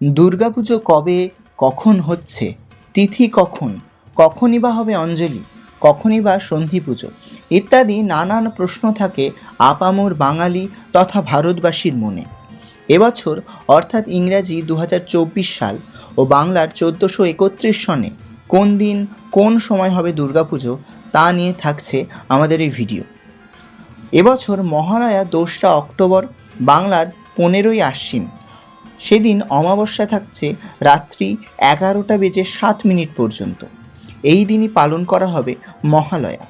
দুর্গাপুজো কবে, কখন হচ্ছে, তিথি কখন, কখনই বা হবে অঞ্জলি, কখনই বা সন্ধি পুজো ইত্যাদি নানান প্রশ্ন থাকে আপামর বাঙালি তথা ভারতবাসীর মনে। এবছর অর্থাৎ ইংরাজি 2024 সাল ও বাংলার 1431 সনে কোন দিন কোন সময় হবে দুর্গাপুজো তা নিয়ে থাকছে আমাদের এই ভিডিও। এবছর মহালয়া 2রা অক্টোবর, বাংলার 15ই আশ্বিন। সেদিন অমাবস্যা থাকছে রাত্রি 11:07 পর্যন্ত। এই দিনই পালন করা হবে মহালয়া।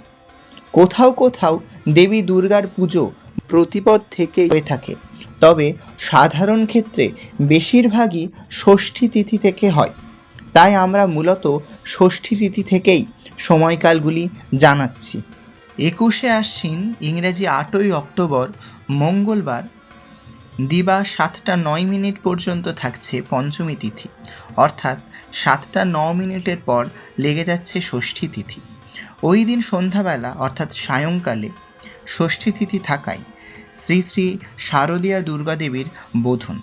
কোথাও কোথাও দেবী দুর্গার পুজো প্রতিপদ থেকে হয়ে থাকে, তবে সাধারণ ক্ষেত্রে বেশিরভাগই ষষ্ঠী তিথি থেকে হয়। তাই আমরা মূলত ষষ্ঠী তিথি থেকেই সময়কালগুলি জানাচ্ছি। 21শে আশ্বিন ইংরেজি 8ই অক্টোবর মঙ্গলবার দিবা 7টা 9 পর্যন্ত থাকছে পঞ্চমী তিথি, অর্থাৎ 7টা 9 পর লেগে যাচ্ছে ষষ্ঠী তিথি। ওই দিন সন্ধ্যাবেলা অর্থাৎ সায়ংকালে ষষ্ঠী তিথি থাকায় শ্রী শ্রী শারদীয়া দুর্গাদেবীর বোধন।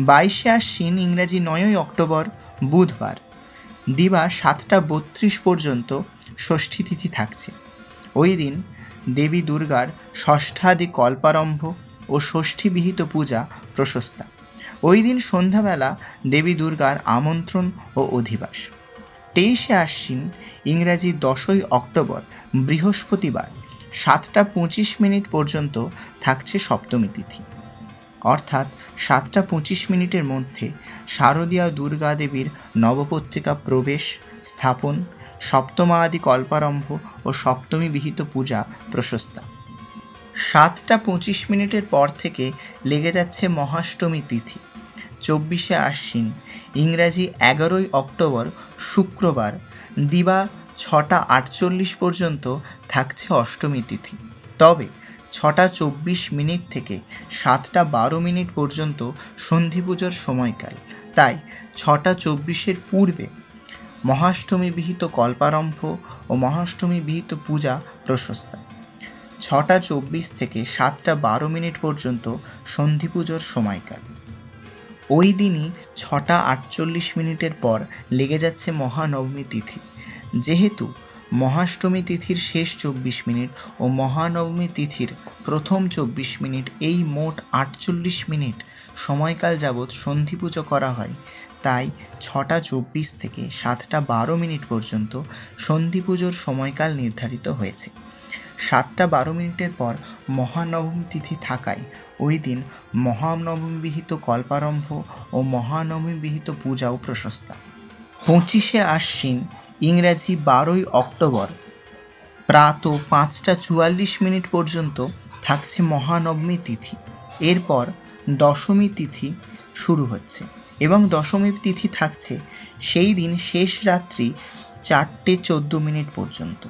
22শে আশ্বিন ইংরাজি 9ই অক্টোবর বুধবার দিবা 7টা 32 পর্যন্ত ষষ্ঠী তিথি থাকছে। ওই দিন দেবী দুর্গার ষষ্ঠাদি কল্পারম্ভ ও ষষ্ঠীবিহিত পূজা প্রশস্তা। ওই দিন সন্ধ্যাবেলা দেবী দুর্গার আমন্ত্রণ ও অধিবাস। 23শে আশ্বিন ইংরাজি 10ই অক্টোবর বৃহস্পতিবার 7টা 25 পর্যন্ত থাকছে সপ্তমী তিথি, অর্থাৎ 7টা 25 মধ্যে শারদীয়া দুর্গা দেবীর নবপত্রিকা প্রবেশ স্থাপন, সপ্তমাদি কল্পারম্ভ ও সপ্তমী বিহিত পূজা প্রশস্তা। 7টা 25 পর থেকে লেগে যাচ্ছে মহাষ্টমী তিথি। 24শে আশ্বিন ইংরাজি 11ই অক্টোবর শুক্রবার দিবা 6টা 48 পর্যন্ত থাকছে অষ্টমী তিথি। তবে 6টা 24 থেকে 7টা 12 পর্যন্ত সন্ধি পুজোর সময়কাল, তাই 6টা 24 পূর্বে মহাষ্টমী বিহিত কল্পারম্ভ ও মহাষ্টমী বিহিত পূজা প্রশস্তা। 6টা 24 থেকে 7টা 12 পর্যন্ত সন্ধি পুজোর সময়কাল। ওই দিনই 6টা 48 পর লেগে যাচ্ছে মহানবমী তিথি। যেহেতু মহাষ্টমী তিথির শেষ 24 ও মহানবমী তিথির প্রথম 24 এই মোট 48 সময়কাল যাবৎ সন্ধি পুজো করা হয়, তাই 6টা 24 থেকে 7টা 12 পর্যন্ত সন্ধি পুজোর সময়কাল নির্ধারিত হয়েছে। 7টা 12 পর মহানবমী তিথি থাকায় ওই দিন মহানবমী বিহিত কল্পারম্ভ ও মহানবমী বিহিত পূজাও প্রশস্তা। 25শে আশ্বিন ইংরাজি 12ই অক্টোবর প্রাত 5টা 44 পর্যন্ত থাকছে মহানবমী তিথি। এরপর দশমী তিথি শুরু হচ্ছে এবং দশমী তিথি থাকছে সেই দিন শেষ রাত্রি 4টে 14 পর্যন্ত।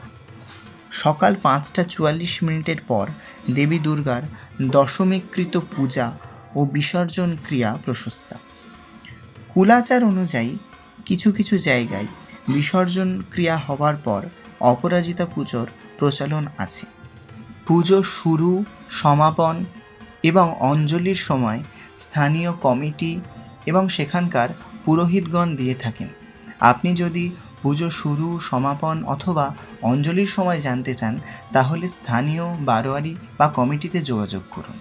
সকাল 5টা 44 পর দেবী দুর্গার দশমীকৃত পূজা ও বিসর্জন ক্রিয়া প্রশস্তা। কুলাচার অনুযায়ী কিছু কিছু জায়গায় বিসর্জন ক্রিয়া হবার পর অপরাজিতা পুজোর প্রচলন আছে। পুজো শুরু, সমাপন এবং অঞ্জলির সময় স্থানীয় কমিটি এবং সেখানকার পুরোহিতগণ দিয়ে থাকেন। আপনি যদি পুজো শুরু, সমাপন অথবা অঞ্জলির সময় জানতে চান তাহলে স্থানীয় বারোয়ারি বা কমিটিতে যোগাযোগ করুন।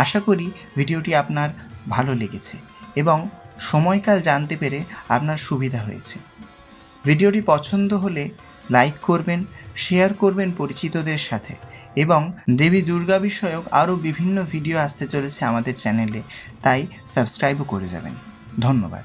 আশা করি ভিডিওটি আপনার ভালো লেগেছে এবং সময়কাল জানতে পেরে আপনার সুবিধা হয়েছে। ভিডিওটি পছন্দ হলে লাইক করবেন, শেয়ার করবেন পরিচিতদের সাথে এবং দেবী দুর্গা বিষয়ক আরও বিভিন্ন ভিডিও আসতে চলেছে আমাদের চ্যানেলে, তাই সাবস্ক্রাইবও করে যাবেন। ধন্যবাদ।